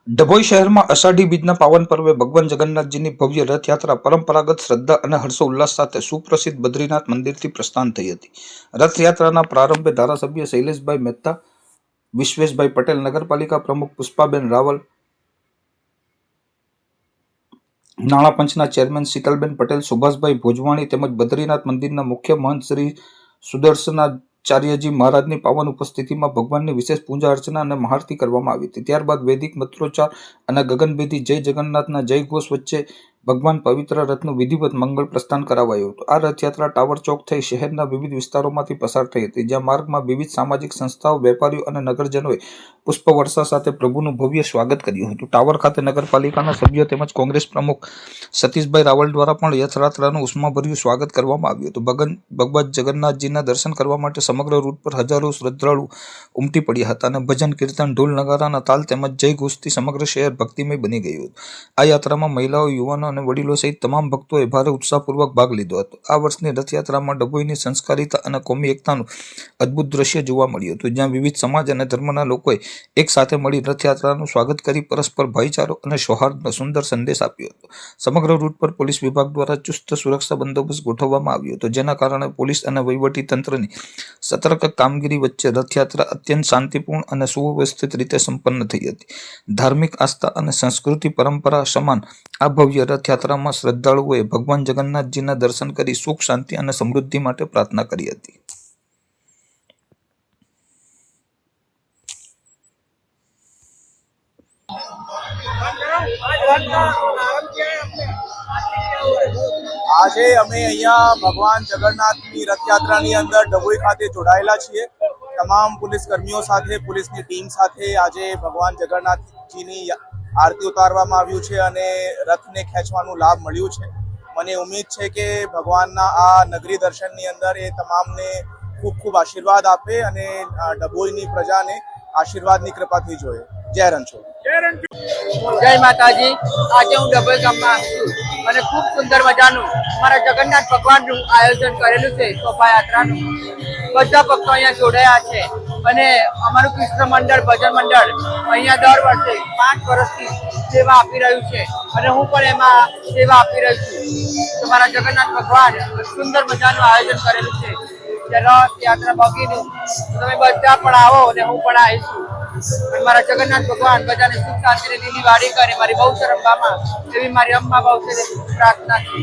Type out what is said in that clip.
ડભોઈ શહેરમાં અષાઢી બીજના પાવન પર્વે ભગવાન જગન્નાથજીની ભવ્ય રથયાત્રા પરંપરાગત શ્રદ્ધા અને હર્ષોલ્લાસ સાથે સુપ્રસિદ્ધ બદ્રીનાથ મંદિરથી પ્રસ્થાન થઈ હતી। રથયાત્રાના પ્રારંભે ધારાસભ્ય શૈલેષભાઈ મહેતા, વિશ્વેશભાઈ પટેલ, નગરપાલિકા પ્રમુખ પુષ્પાબેન રાવલ, નાણાં પંચના ચેરમેન શીતલબેન પટેલ, સુભાષભાઈ ભોજવાણી તેમજ બદ્રીનાથ મંદિરના મુખ્ય મહંત શ્રી સુદર્શનાચાર્યજી મહારાજની પાવન ઉપસ્થિતિમાં ભગવાનની વિશેષ પૂજા અર્ચના અને મહાઆરતી કરવામાં આવી હતી। ત્યારબાદ વૈદિક મંત્રોચ્ચાર અને ગગનભેદી જય જગન્નાથના જય ઘોષ વચ્ચે ભગવાન પવિત્ર રથનું વિધિવત મંગળ પ્રસ્થાન કરાવાયું હતું। આ રથયાત્રા ટાવર ચોક થઈ શહેરના વિવિધ વિસ્તારોમાંથી પસાર થઈ હતી, જ્યાં માર્ગમાં વિવિધ સામાજિક સંસ્થાઓ, વેપારીઓ અને નગરજનોએ પુષ્પવર્ષા સાથે પ્રભુનું ભવ્ય સ્વાગત કર્યું હતું। ટાવર ખાતે નગરપાલિકાના સભ્યો તેમજ કોંગ્રેસ પ્રમુખ સતીશભાઈ રાવલ દ્વારા પણ રથયાત્રાનું ઉષ્માભર્યું સ્વાગત કરવામાં આવ્યું હતું। ભગવાન જગન્નાથજીના દર્શન કરવા માટે સમગ્ર રૂટ પર હજારો શ્રદ્ધાળુ ઉમટી પડ્યા હતા અને ભજન, કીર્તન, ઢોલ નગારાના તાલ તેમજ જય ઘોષથી સમગ્ર શહેર ભક્તિમય બની ગયું હતું। આ યાત્રામાં મહિલાઓ, યુવાનો અને વડીલો સહિત તમામ ભક્તોએ ભારે ઉત્સાહપૂર્વક ભાગ લીધો હતો। આ વર્ષની રથયાત્રામાં ડભોઈની સંસ્કારિતા અને કોમી એકતાનું અદ્ભુત દ્રશ્ય જોવા મળ્યું હતું, જ્યાં વિવિધ સમાજ અને ધર્મના લોકોએ એક સાથે મળી રથયાત્રાનું સ્વાગત કરી પરસ્પર ભાઈચારો અને સૌહાર્દનો સુંદર સંદેશ આપ્યો હતો। સમગ્ર રૂટ પર પોલીસ વિભાગ દ્વારા ચુસ્ત સુરક્ષા બંદોબસ્ત ગોઠવવામાં આવ્યો હતો, જેના કારણે પોલીસ અને વહીવટી તંત્રની સતર્ક કામગીરી વચ્ચે રથયાત્રા અત્યંત શાંતિપૂર્ણ અને સુવ્યવસ્થિત રીતે સંપન્ન થઈ હતી। ધાર્મિક આસ્થા અને સંસ્કૃતિ પરંપરા સમાન આ ભવ્ય રથયાત્રામાં શ્રદ્ધાળુઓએ ભગવાન જગન્નાથજીના દર્શન કરી સુખ, શાંતિ અને સમૃદ્ધિ માટે પ્રાર્થના કરી હતી। આજે અમે અહીંયા ભગવાન જગન્નાથની રથયાત્રાની અંદર ડભોઈ ખાતે જોડાયેલા છીએ। તમામ પોલીસ કર્મીઓ સાથે, પોલીસની ટીમ સાથે આજે ભગવાન જગન્નાથજીની આરતી ઉતારવામાં આવ્યું છે અને રથને ખેંચવાનું લાભ મળ્યું છે। મને ઉમ્મીદ છે કે ભગવાનના આ નગરી દર્શનની અંદર એ તમામને ખૂબ ખૂબ આશીર્વાદ આપે અને ડભોઈની પ્રજાને આશીર્વાદની કૃપાથી જોઈએ। જય રણછોડ। જય માતાજી। આજે હું ડભોઈ ગામમાં છું અને ખૂબ સુંદર મજાનું મારા જગન્નાથ ભગવાનનું આયોજન કરેલું છે શોભાયાત્રાનું। બધા ભક્તો અહીંયા જોડાયા છે અને અમારું કૃષ્ણ મંડળ, ભજન મંડળ અહીંયા દર વર્ષે 5 વર્ષથી સેવા આપી રહ્યું છે અને હું પણ એમાં સેવા આપી રહી છું। તો મારા જગન્નાથ ભગવાન સુંદર મજાનું આયોજન કરેલું છે, રથયાત્રા બગીનું તમે બધા પણ આવો અને હું પણ આવીશું। મારા જગન્નાથ ભગવાન બધાને સુખ શાંતિની દિલી વાડી કરે, મારી બહુ શરમ બામાં એવી મારી અમ્મા બહુ પ્રાર્થના છે।